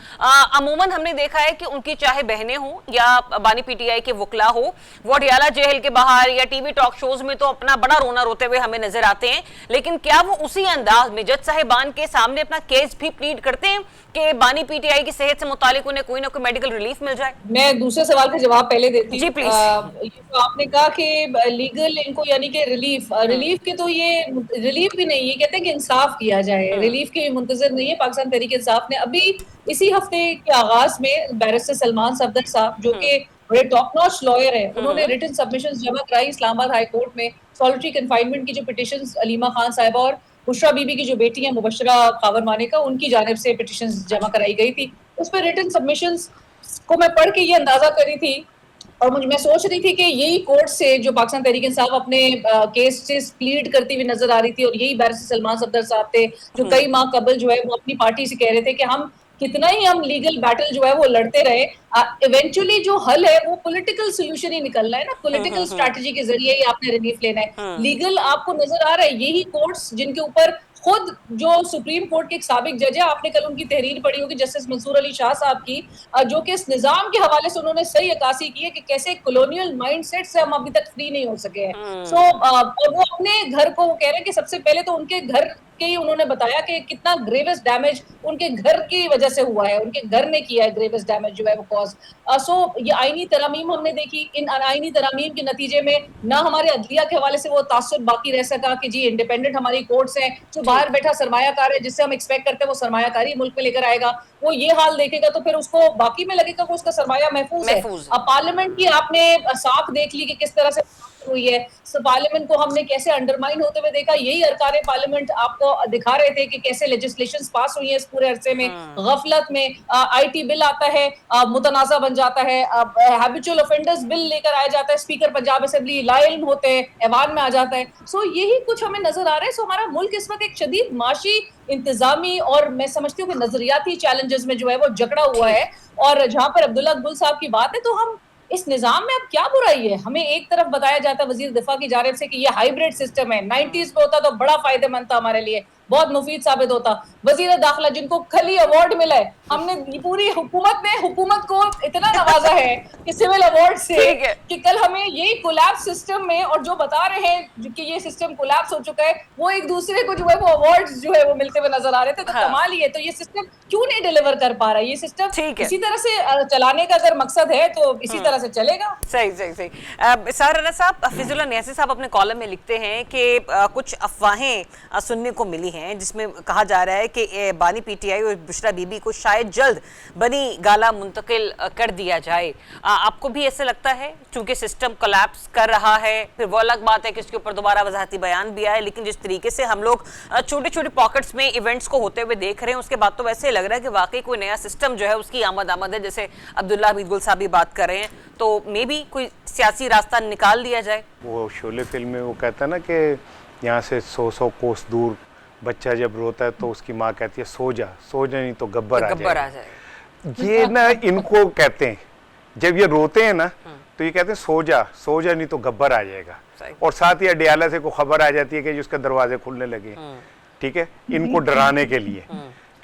अमूमन हमने देखा है कि उनकी चाहे बहनें हों या बानी पीटीआई के वकला हो, वो अडियाला जेल के बाहर या टीवी टॉक शोज में तो अपना बड़ा रोना रोते हुए हमें नजर आते हैं, लेकिन क्या वो उसी अंदाज में जज साहिबान के सामने अपना केस भी प्लीड करते हैं कि बानी पीटीआई की सेहत से मुतालिक उन्हें कोई ना कोई मेडिकल रिलीफ मिल जाए? मैं दूसरे सवाल का जवाब पहले देती हूँ। जी प्लीज। ये तो आपने कहा कि लीगल इनको यानी कि रिलीफ के, तो ये रिलीफ भी नहीं, ये कहते हैं कि इंसाफ किया जाए, रिलीफ के मुंतजर नहीं है। पाकिस्तान तहरीक इंसाफ ने अभी इसी हफ्ते के आगाज में बैरिस्टर सलमान सफदर साहब, जो कि बड़े टॉप नॉच लॉयर हैं, उन्होंने रिटन सबमिशंस जमा कराई इस्लामाबाद हाई कोर्ट में। सॉलिटरी कन्फाइनमेंट की जो पिटिशंस अलीमा खान साहिबा और बुशरा बीबी की जो बेटी है मुबशरा खावर माने का, उनकी जानिब से पिटिशंस जमा कराई गई थी। उस पर रिटन सबमिशंस को मैं पढ़ के ये अंदाजा करी थी, और मैं सोच रही थी कि यही कोर्ट से जो पाकिस्तान तहरीक इंसाफ अपने केसेस प्लीड करती हुई नजर आ रही थी, और यही बैरिस्टर सलमान सफदर साहब थे जो कई माह कबल जो है वो अपनी पार्टी से कह रहे थे कि हम कितना ही हम लीगल बैटल जो है वो लड़ते रहे, इवेंचुअली जो हल है वो पॉलिटिकल सोल्यूशन ही निकलना है ना, पॉलिटिकल स्ट्रैटेजी के जरिए ही आपने रिलीफ लेना है। लीगल आपको नजर आ रहा है यही कोर्ट्स जिनके ऊपर खुद जो सुप्रीम कोर्ट के एक साबिक जज है, आपने कल उनकी तहरीर पढ़ी होगी जस्टिस मंसूर अली शाह साहब की, जो कि इस निजाम के हवाले से उन्होंने सही अक्कासी की है कि कैसे कॉलोनियल माइंडसेट से हम अभी तक फ्री नहीं हो सके हैं। सो और वो अपने घर को वो कह रहे हैं कि सबसे पहले तो उनके घर के ही उन्होंने बताया कि कितना ग्रेवेस्ट डैमेज उनके घर की वजह से हुआ है, उनके घर ने किया है ग्रेवेस्ट डैमेज जो है वो कॉज। सो ये आईनी तरामीम हमने देखी, इन आईनी तरामीम के नतीजे में ना हमारे अदलिया के हवाले से वो तासुर बाकी रह सका कि जी इंडिपेंडेंट हमारी कोर्ट्स हैं, जो बाहर बैठा सरमायाकार है जिससे हम एक्सपेक्ट करते हैं वो सरमायाकारी मुल्क में लेकर आएगा, वो ये हाल देखेगा तो फिर उसको बाकी में लगेगा कि उसका सरमाया महफूज है। अब पार्लियामेंट की आपने साख देख ली कि किस तरह से शुरू हुई है, पार्लियामेंट को हमने कैसे अंडरमाइन होते हुए देखा, यही अरकान पार्लियामेंट आपको दिखा रहे थे कि कैसे लेजिस्लेशंस पास हुई हैं इस पूरे अरसे में, गफलत में आईटी बिल आता है, मुतनाज़ा बन जाता है, हैबिचुअल ऑफेंडर्स बिल लेकर आया जाता है, स्पीकर पंजाब असेंबली ला इल्म होते हैं, ऐवान में आ जाता है। सो यही कुछ हमें नजर आ रहा है। सो हमारा मुल्क इस वक्त एक शदीद माशी, इंतजामी और मैं समझती हूँ कि नजरियाती चैलेंजेस में जो है वो जकड़ा हुआ है। और जहां पर अब्दुल्ला गुल साहब की बात है, तो हम इस निजाम में अब क्या बुराई है? हमें एक तरफ बताया जाता है वजीर दिफा की जानिब से कि ये हाइब्रिड सिस्टम है, 90s पे होता तो बड़ा फायदेमंद था हमारे लिए, बहुत मुफीद साबित होता। वजीर दाखिला जिनको खली अवार्ड मिला है, हमने पूरी हुकूमत ने हुकूमत को इतना नवाजा है कि सिविल अवार्ड से कि कल हमें यही कोलैप्स सिस्टम में, और जो बता रहे हैं कि ये सिस्टम कोलैप्स हो चुका है, वो एक दूसरे को जो है वो अवार्ड्स जो है वो मिलते हुए नजर आ रहे थे। तो कमाल ही है। तो ये सिस्टम क्यों नहीं डिलीवर कर पा रहा है? ये सिस्टम इसी तरह से चलाने का अगर मकसद है तो इसी तरह से चलेगा। सही सही सही। सारा साहब, हफीजुल्ला न्यासी साहब अपने कॉलम में लिखते हैं कि कुछ अफवाहें सुनने को मिली हैं जिसमें कहा जा रहा है कि बानी पीटीआई और बुशरा बीबी को शायद जल्द बनी गाला मुंतकिल कर दिया जाए। आपको भी ऐसे लगता है? चूंकि सिस्टम कोलैप्स कर रहा है, फिर वो अलग बात है कि इसके ऊपर दोबारा वजाहती बयान भी आए, लेकिन जिस तरीके से हम लोग छोटे छोटे पॉकेट्स में इवेंट्स को होते हुए देख रहे हैं, उसके बाद तो वैसे लग रहा है कि वाकई कोई नया सिस्टम जो है उसकी आमद है। जैसे अब्दुल्ला हमीद गुल साहब भी बात कर रहे हैं, तो मे भी कोई सियासी रास्ता निकाल दिया जाए। वो शोले फिल्म में वो कहता है ना कि यहाँ से 100 कोस दूर बच्चा जब रोता है तो उसकी माँ कहती है सो जा नहीं तो गब्बर आ जाएगा। ये ना इनको कहते हैं, जब ये रोते हैं ना तो ये कहते हैं सो जा नहीं तो गब्बर आ जाएगा। और साथ ही अडियाला से को खबर आ जाती है कि उसके दरवाजे खुलने लगे, ठीक है, इनको डराने के लिए।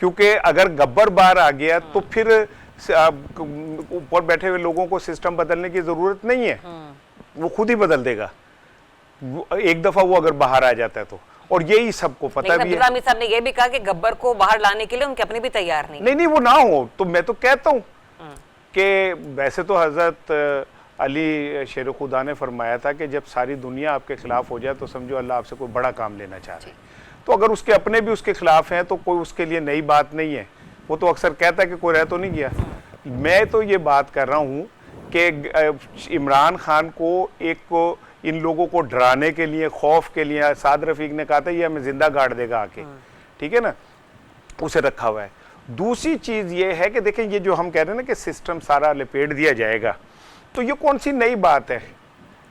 क्योंकि अगर गब्बर बाहर आ गया तो फिर ऊपर बैठे हुए लोगों को सिस्टम बदलने की जरूरत नहीं है, वो खुद ही बदल देगा एक दफा वो अगर बाहर आ जाता है तो। और यही सबको पता भी है। अब्दुल्ला हमीद साहब ने ये भी कहा कि गब्बर को बाहर लाने के लिए उनके अपने भी तैयार नहीं वो ना हो तो मैं तो कहता हूँ कि वैसे तो हजरत अली शेर खुदा ने फरमाया था कि जब सारी दुनिया आपके खिलाफ हो जाए तो समझो अल्लाह आपसे कोई बड़ा काम लेना चाह रहे हैं। तो अगर उसके अपने भी उसके खिलाफ हैं तो कोई उसके लिए नई बात नहीं है। वो तो अक्सर कहता है कि कोई रह तो नहीं गया। मैं तो ये बात कर रहा हूँ कि इमरान खान को एक इन लोगों को डराने के लिए, खौफ के लिए, साद रफीक ने कहा था ये हमें जिंदा गाड़ देगा आके, ठीक है ना, उसे रखा हुआ है। दूसरी चीज ये है कि देखें ये जो हम कह रहे हैं ना कि सिस्टम सारा लपेट दिया जाएगा, तो ये कौन सी नई बात है?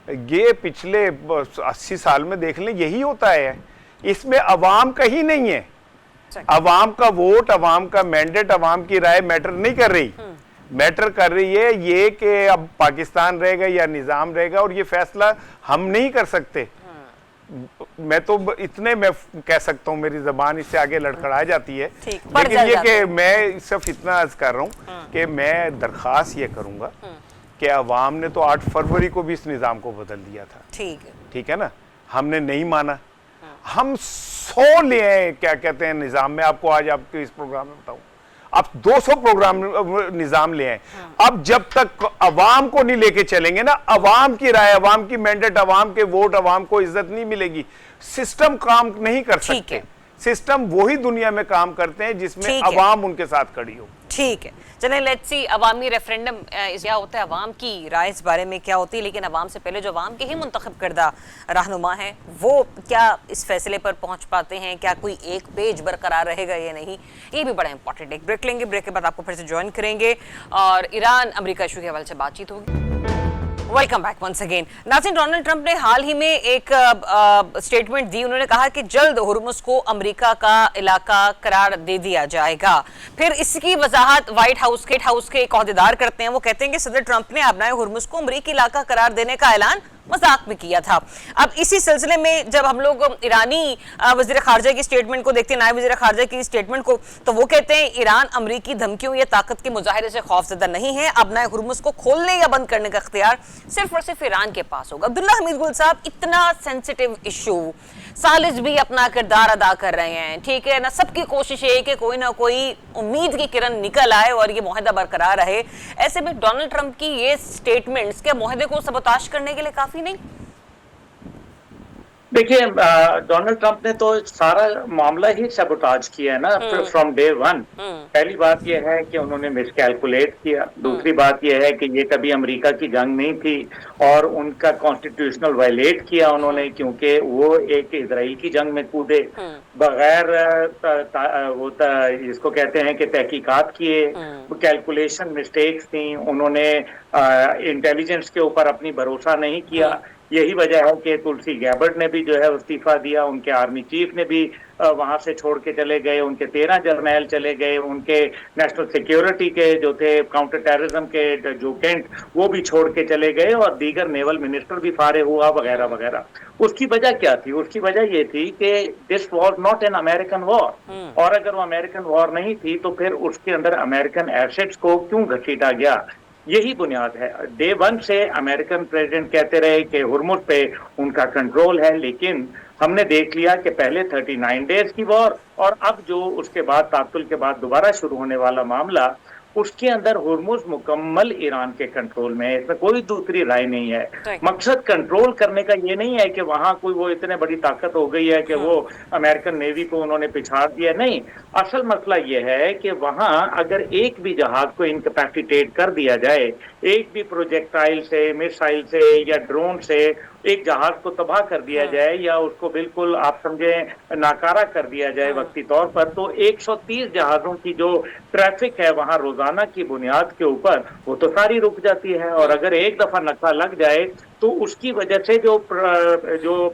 ये पिछले 80 साल में देख लें यही होता है। इसमें अवाम कहीं नहीं है। अवाम का वोट, अवाम का मैंडेट, अवाम की राय मैटर नहीं कर रही। मैटर कर रही है ये कि अब पाकिस्तान रहेगा या निज़ाम रहेगा, और ये फैसला हम नहीं कर सकते। मैं तो इतने मैं कह सकता हूँ, मेरी ज़बान इससे आगे लड़खड़ा जाती है, लेकिन ये कि मैं सिर्फ इतना अर्ज कर रहा हूँ कि मैं दरख्वास्त ये करूँगा कि अवाम ने तो 8 फरवरी को भी इस निज़ाम को बदल दिया था, ठीक है ना, हमने नहीं माना। हम 100 ले आए, क्या कहते हैं, निज़ाम में। आपको आज आपके इस प्रोग्राम में बताऊँ, आप 200 प्रोग्राम निज़ाम ले आए। अब जब तक अवाम को नहीं लेके चलेंगे ना, अवाम की राय, अवाम की मैंडेट, अवाम के वोट, अवाम को इज्जत नहीं मिलेगी। सिस्टम काम नहीं कर सकते। सिस्टम वही दुनिया में काम करते हैं जिसमें अवाम उनके साथ खड़ी हो। ठीक है, चलें लेट्स सी अवामी रेफरेंडम क्या होता है, अवाम की राय इस बारे में क्या होती है। लेकिन अवाम से पहले जो अवाम के ही मुंतखब करदा रहनुमा है वो क्या इस फैसले पर पहुंच पाते हैं, क्या कोई एक पेज बरकरार रहेगा या नहीं, ये भी बड़ा इंपॉर्टेंट। एक ब्रेक लेंगे, ब्रेक के बाद आपको फिर से ज्वाइन करेंगे और ईरान अमेरिका इशू के हवाले से बातचीत होगी। Welcome back once again. नाज़रीन, डोनाल्ड ट्रंप ने हाल ही में एक स्टेटमेंट दी। उन्होंने कहा कि जल्द हुर्मुज़ को अमेरिका का इलाका करार दे दिया जाएगा। फिर इसकी वजाहत व्हाइट हाउस के एक अहदेदार करते हैं। वो कहते हैं कि सदर ट्रंप ने अपनाए हुर्मुज़ को अमेरिकी इलाका करार देने का ऐलान मजाक में किया था। अब इसी सिलसिले में जब हम लोग ईरानी वज़ीर ख़ारजा की स्टेटमेंट को देखते हैं, नायब वज़ीर ख़ारजा की स्टेटमेंट को, तो वो कहते हैं ईरान अमरीकी धमकियों या ताकत के मुजाहिरे से खौफजदा नहीं है। अब नए हुर्मुज़ को खोलने या बंद करने का इख्तियार सिर्फ और सिर्फ ईरान के पास होगा। अब्दुल्ला हमीद गुल साहब, इतना सेंसिटिव इशू, सालिस भी अपना किरदार अदा कर रहे हैं, ठीक है ना, सबकी कोशिश है कि कोई ना कोई उम्मीद की किरण निकल आए और ये मुआहदा बरकरार रहे। ऐसे में डोनाल्ड ट्रंप की ये स्टेटमेंट्स क्या मुआहदे को सबोताश करने के लिए काफी नहीं? देखिए, डोनाल्ड ट्रंप ने तो सारा मामला ही सबोटाज किया है ना, फ्रॉम डे वन। पहली बात यह है कि उन्होंने मिसकैलकुलेट किया, दूसरी बात यह है कि ये कभी अमेरिका की जंग नहीं थी और उनका कॉन्स्टिट्यूशनल वायलेट किया उन्होंने, क्योंकि वो एक इजराइल की जंग में कूदे बगैर जिसको कहते हैं कि तहकीकात किए, कैलकुलेशन मिस्टेक्स थी, उन्होंने इंटेलिजेंस के ऊपर अपनी भरोसा नहीं किया। यही वजह है कि तुलसी गैबर्ट ने भी जो है इस्तीफा दिया, उनके आर्मी चीफ ने भी वहां से छोड़ के चले गए, उनके 13 जर्नैल चले गए, उनके नेशनल सिक्योरिटी के जो थे, काउंटर टेररिज्म के जो कैंट, वो भी छोड़ के चले गए और दीगर नेवल मिनिस्टर भी फारे हुआ वगैरह वगैरह। उसकी वजह क्या थी? उसकी वजह ये थी कि this was not an American war, और अगर वो अमेरिकन वॉर नहीं थी तो फिर उसके अंदर अमेरिकन एसेट्स को क्यों घसीटा गया? यही बुनियाद है। डे वन से अमेरिकन प्रेसिडेंट कहते रहे कि हुर्मुज पे उनका कंट्रोल है, लेकिन हमने देख लिया कि पहले 39 डेज की वॉर और अब जो उसके बाद तात्तुल के बाद दोबारा शुरू होने वाला मामला, उसके अंदर हुर्मुज मुकम्मल ईरान के कंट्रोल में है, इसमें कोई दूसरी राय नहीं है। मकसद कंट्रोल करने का ये नहीं है कि वहां कोई वो इतने बड़ी ताकत हो गई है कि वो अमेरिकन नेवी को उन्होंने पिछाड़ दिया, नहीं। असल मसला ये है कि वहां अगर एक भी जहाज को इनकैपेसिटेट कर दिया जाए, एक भी प्रोजेक्टाइल से, मिसाइल से या ड्रोन से एक जहाज को तबाह कर दिया जाए या उसको बिल्कुल आप समझे नाकारा कर दिया जाए वक्ती तौर पर, तो 130 जहाजों की जो ट्रैफिक है वहां रोजाना की बुनियाद के ऊपर, वो तो सारी रुक जाती है। और अगर एक दफा नक्का लग जाए तो उसकी वजह से जो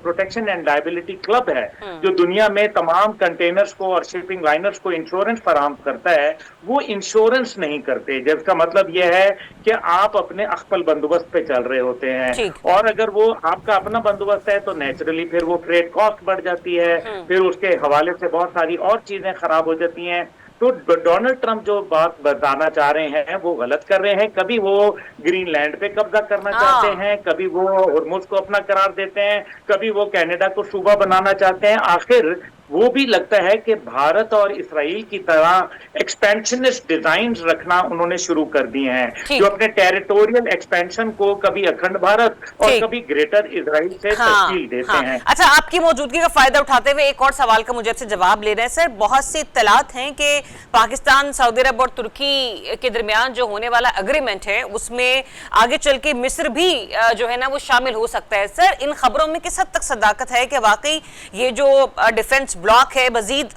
प्रोटेक्शन एंड लायबिलिटी क्लब है, जो दुनिया में तमाम कंटेनर्स को और शिपिंग लाइनर्स को इंश्योरेंस फराहम करता है, वो इंश्योरेंस नहीं करते, जिसका मतलब यह है कि आप अपने अख्पल बंदोबस्त पे चल रहे होते हैं, और अगर वो आपका अपना बंदोबस्त है तो नेचुरली फिर वो फ्रेट कॉस्ट बढ़ जाती है, फिर उसके हवाले से बहुत सारी और चीजें खराब हो जाती हैं। तो डोनाल्ड ट्रंप जो बात बताना चाह रहे हैं वो गलत कर रहे हैं। कभी वो ग्रीनलैंड पे कब्जा करना चाहते हैं, कभी वो हुर्मुज को अपना करार देते हैं, कभी वो कनाडा को सूबा बनाना चाहते हैं। आखिर वो भी लगता है कि भारत और इसराइल की तरह एक्सपेंशनिस्ट डिजाइन्स रखना उन्होंने शुरू कर दिए हैं, जो अपने टेरिटोरियल एक्सपेंशन को कभी अखंड भारत और कभी ग्रेटर इसराइल से तस्कील देते हैं। अच्छा, आपकी मौजूदगी का फायदा उठाते हुए एक और सवाल का मुझे आपसे जवाब ले रहे हैं सर। बहुत सी इत्तलात हैं कि पाकिस्तान, सऊदी अरब और तुर्की के दरमियान जो होने वाला एग्रीमेंट है उसमें आगे चल के मिस्र भी जो है ना वो शामिल हो सकता है। सर, इन खबरों में किस हद तक सदाकत है कि वाकई ये जो डिफेंस ब्लॉक है मजीद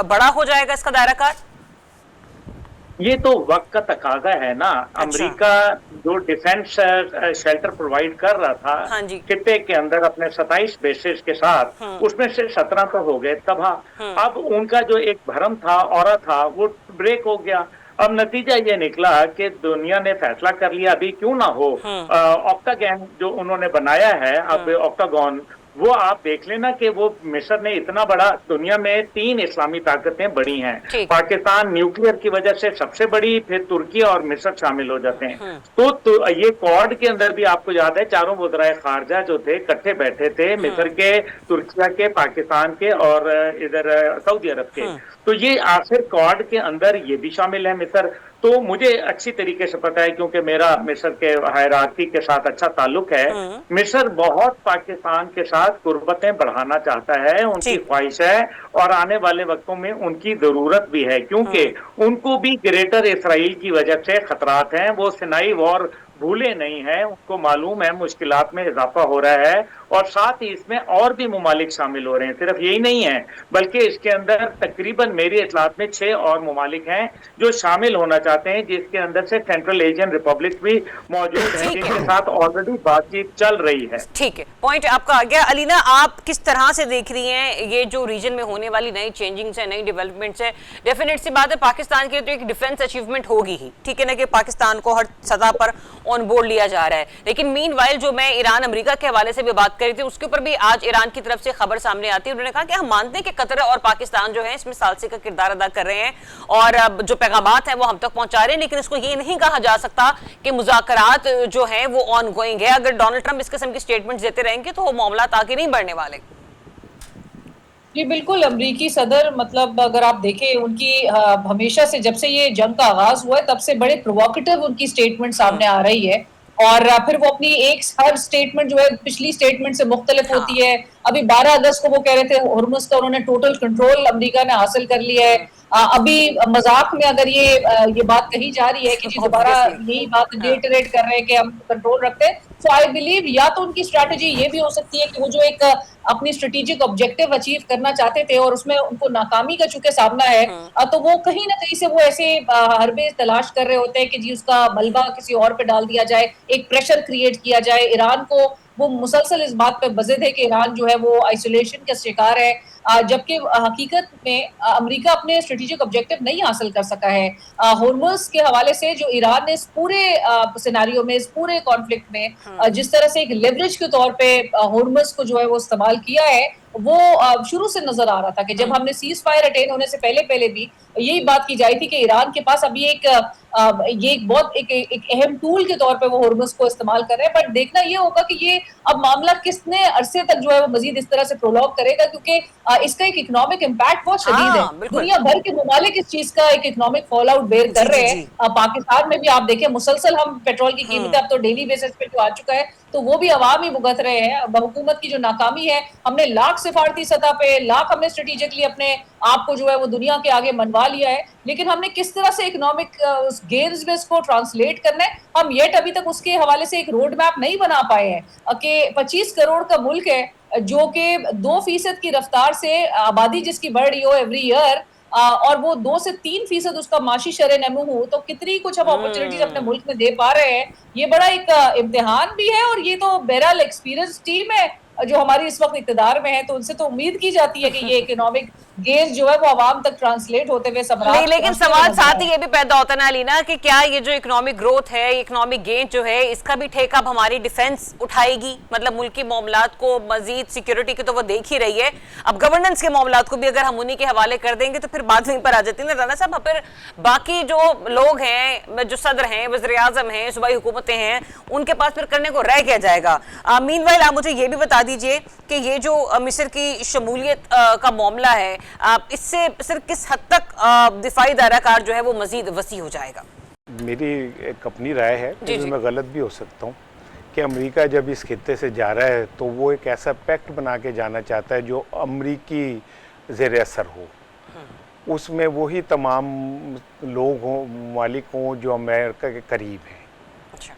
बड़ा हो जाएगा इसका दायरा कार? ये तो वक्त का तकाजा है ना। अमेरिका जो डिफेंस शेल्टर प्रोवाइड कर रहा था खित्ते के अंदर अपने 27 बेसेस के साथ, उसमें से 17 तो हो गए तबाह। अब उनका जो एक भरम था, औरा था, वो ब्रेक हो गया। अब नतीजा ये निकला कि दुनिया ने फैसला कर लिया अभी क्यों ना हो, ऑक्टागन जो उन्होंने बनाया है, अब ऑक्टागन, वो आप देख लेना कि वो मिस्र ने इतना बड़ा, दुनिया में 3 इस्लामी ताकतें बड़ी हैं, पाकिस्तान न्यूक्लियर की वजह से सबसे बड़ी, फिर तुर्की और मिस्र शामिल हो जाते हैं। तो ये क्वाड के अंदर भी आपको याद है चारों वज़राए खारजा जो थे इकट्ठे बैठे थे, मिस्र के, तुर्किया के, पाकिस्तान के और इधर सऊदी अरब के। तो ये आखिर क्वाड के अंदर ये भी शामिल है मिस्र। तो मुझे अच्छी तरीके से पता है क्योंकि मेरा मिस्र के हायरार्की के साथ अच्छा ताल्लुक है। मिस्र बहुत पाकिस्तान के साथ कुर्बतें बढ़ाना चाहता है, उनकी ख्वाहिश है और आने वाले वक्तों में उनकी जरूरत भी है, क्योंकि उनको भी ग्रेटर इसराइल की वजह से खतरात हैं। वो सिनाई वॉर भूले नहीं हैं, उनको मालूम है मुश्किलात में इजाफा हो रहा है, और साथ ही इसमें और भी ममालिक शामिल हो रहे हैं। सिर्फ यही नहीं है बल्कि इसके अंदर तकरीबन मेरी इतलात में 6 और ममालिक हैं जो शामिल होना चाहते हैं, जिसके अंदर से सेंट्रल एशियन रिपब्लिक भी मौजूद है, जिनके साथ ऑलरेडी बातचीत चल रही है। ठीक है, पॉइंट आपका आ गया। अलीना, आप किस तरह से देख रही हैं ये जो रीजन में होने वाली नई चेंजिंग्स है, नई डेवलपमेंट्स है? डेफिनेट सी बात है पाकिस्तान के लिए तो एक डिफेंस अचीवमेंट होगी ही, ठीक है ना, कि पाकिस्तान को हर सतह पर ऑन बोर्ड लिया जा रहा है। लेकिन मीनवाइल जो मैं ईरान अमेरिका के हवाले से भी बात करी थी, उसके ऊपर भी आज ईरान की तरफ से खबर सामने आती है। उन्होंने कहा कि हम मानते हैं कि कतर और पाकिस्तान जो है इसमें सालसी का किरदार अदा कर रहे हैं और जो पैगामात हैं वो हम तक पहुंचा रहे हैं, लेकिन इसको ये नहीं कहा जा सकता कि मुज़ाकरात जो है वो ऑन गोइंग है। अगर डोनाल्ड ट्रंप इस किस्म की स्टेटमेंट्स देते रहेंगे तो वो मामला आगे नहीं बढ़ने वाले। जी बिल्कुल, अमरीकी सदर मतलब अगर आप देखें उनकी हमेशा से जब से ये जंग का आगाज हुआ है तब से बड़े प्रोवोकेटिव उनकी स्टेटमेंट सामने आ रही है, और फिर वो अपनी एक हर स्टेटमेंट जो है पिछली स्टेटमेंट से मुख्तलिफ होती है, अभी 12 अगस्त को वो कह रहे थे हॉर्मुज़ का उन्होंने टोटल कंट्रोल अमेरिका ने हासिल कर लिया है। अभी मजाक में अगर ये बात कही जा रही है कि जी दोबारा यही बात रिटरेट कर रहे हैं कि हम कंट्रोल रखते हैं, तो आई बिलीव या तो उनकी स्ट्रैटेजी ये भी हो सकती है कि वो जो एक अपनी स्ट्रेटेजिक ऑब्जेक्टिव अचीव करना चाहते थे और उसमें उनको नाकामी का चूंकि सामना है, तो वो कहीं ना कहीं से वो ऐसे हरबे तलाश कर रहे होते हैं कि जी उसका मलबा किसी और पे डाल दिया जाए, एक प्रेशर क्रिएट किया जाए। ईरान को वो मुसलसल इस बात पे बज़िद है कि ईरान जो है वो आइसोलेशन का शिकार है, जबकि हकीकत में अमेरिका अपने स्ट्रेटेजिक ऑब्जेक्टिव नहीं हासिल कर सका है। हॉर्मुज़ के हवाले से जो ईरान ने इस पूरे सिनेरियो में, इस पूरे कॉन्फ्लिक्ट में जिस तरह से एक लेवरेज के तौर पे हॉर्मुज़ को जो है वो इस्तेमाल किया है, वो शुरू से नजर आ रहा था कि जब हमने सीज फायर अटेन होने से पहले भी यही बात की जाई थी कि ईरान के पास अभी ये एक बहुत एक अहम टूल के तौर पे वो हॉर्मुज़ को इस्तेमाल कर रहे हैं। पर देखना ये होगा कि ये अब मामला कितने अरसे तक जो है वो मजीद इस तरह से प्रोलॉग करेगा, क्योंकि इसका एक इकोनॉमिक इम्पैक्ट बहुत शदीद है। दुनिया भर के ममालिक इस चीज का एक इकोनॉमिक फॉल आउट बेयर कर रहे हैं। पाकिस्तान में भी आप देखें मुसलसल हम पेट्रोल की कीमतें अब तो डेली बेसिस पे जो आ चुका है, तो वो भी अवाम ही भुगत रहे हैं। हुकूमत की जो नाकामी है, हमने लाख सिफारती सतह पे लाख हमने स्ट्रेटेजिकली अपने आप को जो है वो दुनिया के आगे मनवा लिया है, लेकिन हमने किस तरह से इकोनॉमिक गेन्स में इसको ट्रांसलेट करना है, हम येट अभी तक उसके हवाले से एक रोड मैप नहीं बना पाए हैं। कि 25 करोड़ का मुल्क है जो कि 2% की रफ्तार से आबादी जिसकी बढ़ रही हो एवरी ईयर, और वो 2 से 3% उसका माशी शरह नमू हो, तो कितनी कुछ हम अपॉर्चुनिटीज अपने मुल्क में दे पा रहे हैं। ये बड़ा एक इम्तिहान भी है, और ये तो बहरहाल एक्सपीरियंस टीम है जो हमारी इस वक्त इक़्तिदार में है, तो उनसे तो उम्मीद की जाती है कि ये इकोनॉमिक गेन्स जो है वो आवाम तक ट्रांसलेट होते हुए नहीं, लेकिन सवाल साथ ही ये भी पैदा होता है ना अलीना कि क्या ये जो इकोनॉमिक ग्रोथ है, इकोनॉमिक गेन जो है, इसका भी ठेका अब हमारी डिफेंस उठाएगी? मतलब मुल्की मामलात को मजीद सिक्योरिटी की तो वो देख ही रही है, अब गवर्नेंस के मामलात को भी अगर हम उन्हीं के हवाले कर देंगे तो फिर बात वहीं पर आ जाती है ना राना साहब। फिर बाकी जो लोग हैं, जो सदर हैं, वज़ीर आज़म हैं, सूबाई हुकूमतें हैं, उनके पास फिर करने को रह क्या जाएगा? मीनवाइल आप मुझे ये भी बता दीजिए कि ये जो मिस्र की शमूलियत का मामला है, इससे सिर्फ किस हद तक दिफाई दायराकार जो है वो मजीद वसी हो जाएगा? मेरी एक अपनी राय है, तो मैं गलत भी हो सकता हूँ, कि अमेरिका जब इस खित्ते से जा रहा है तो वो एक ऐसा पैक्ट बना के जाना चाहता है जो अमरीकी ज़ेर असर हो, उसमें वही तमाम लोग हों, ममालिक हों जो अमेरिका के करीब हैं। अच्छा।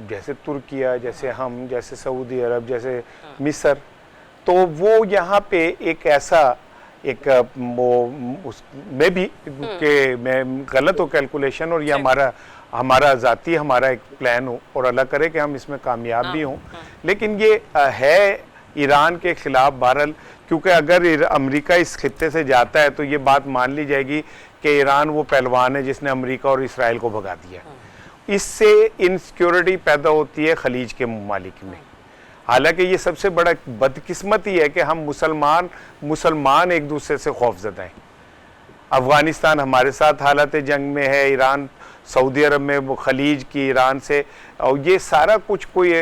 जैसे तुर्किया, जैसे हम, जैसे सऊदी अरब, जैसे मिस्र, तो वो यहाँ पे एक ऐसा एक वो उसमें भी कि मैं गलत हो कैलकुलेशन, और ये हमारा ज़ाती हमारा एक प्लान हो, और अल्लाह करे कि हम इसमें कामयाब भी हों, लेकिन ये है ईरान के ख़िलाफ़ बहरहाल, क्योंकि अगर अमेरिका इस खित्ते से जाता है तो ये बात मान ली जाएगी कि ईरान वो पहलवान है जिसने अमेरिका और इसराइल को भगा दिया। इससे इनसिक्योरिटी पैदा होती है खलीज के ममालिक में। हालांकि ये सबसे बड़ा बदकिस्मती है कि हम मुसलमान एक दूसरे से खौफजदा हैं। अफ़गानिस्तान हमारे साथ हालत जंग में है, ईरान सऊदी अरब में, वो खलीज की ईरान से, और ये सारा कुछ कोई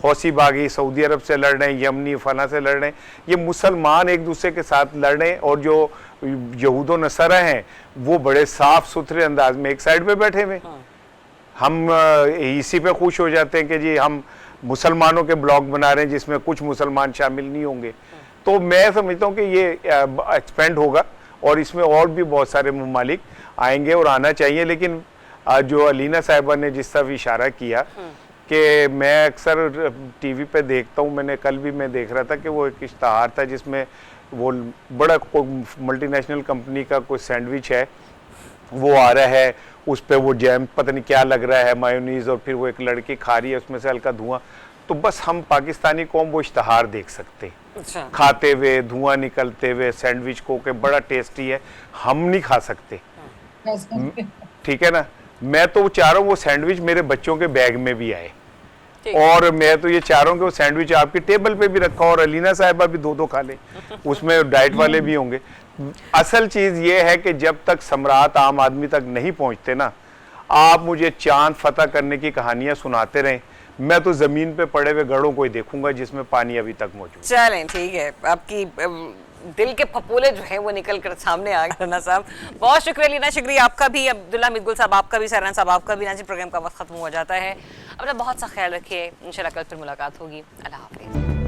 हौसी बागी सऊदी अरब से लड़ रहे हैं, यमनी फना से लड़ रहे हैं, ये मुसलमान एक दूसरे के साथ लड़ रहे हैं, और जो यहूद व नसरा हैं वो बड़े साफ़ सुथरे अंदाज में एक साइड पे बैठे हुए। हम इसी पे खुश हो जाते हैं कि जी हम मुसलमानों के ब्लॉग बना रहे हैं जिसमें कुछ मुसलमान शामिल नहीं होंगे। तो मैं समझता हूँ कि ये एक्सपेंड होगा और इसमें और भी बहुत सारे ममालिक आएंगे और आना चाहिए। लेकिन जो अलीना साहिबा ने जिस तरफ इशारा किया कि मैं अक्सर टीवी पे देखता हूँ, मैंने कल भी मैं देख रहा था कि वो एक इश्तहार था जिसमें वो बड़ा मल्टीनेशनल कंपनी का कोई सैंडविच है वो आ रहा है, उस पर वो जैम पता नहीं क्या लग रहा है, मायोनीज़, और फिर वो एक लड़की खा रही है, उसमें से हल्का धुआं। तो बस हम पाकिस्तानी कौम वो इश्तहार देख सकते हैं, अच्छा। खाते हुए धुआं निकलते हुए सैंडविच को कि बड़ा टेस्टी है, हम नहीं खा सकते, ठीक है ना। मैं तो चाह रहा हूँ वो सैंडविच मेरे बच्चों के बैग में भी आए, और मैं तो ये चाह रहा हूँ कि वो सैंडविच आपकी टेबल पे भी रखा और अलीना साहिबा भी दो खा ले, उसमें डाइट वाले भी होंगे। असल चीज ये है कि जब तक सम्राट आम आदमी तक नहीं पहुंचते ना, आप मुझे चांद फतह करने की कहानियां सुनाते रहें, मैं तो जमीन पे पड़े हुए गढ़ों को ही देखूंगा जिसमें पानी अभी तक मौजूद। चलें ठीक है, आपकी दिल के फपोले जो है वो निकल कर सामने आ गए ना साहब। बहुत शुक्रिया लीना, शुक्रिया आपका भी, अब्दुल्ला मिदगुल साहब आपका भी, सहरान साहब आपका भी। नाज़रीन प्रोग्राम का वक्त खत्म हो जाता है, अपना बहुत सा ख्याल रखिए, इंशाल्लाह कल फिर मुलाकात होगी। अल्लाह हाफ़िज़।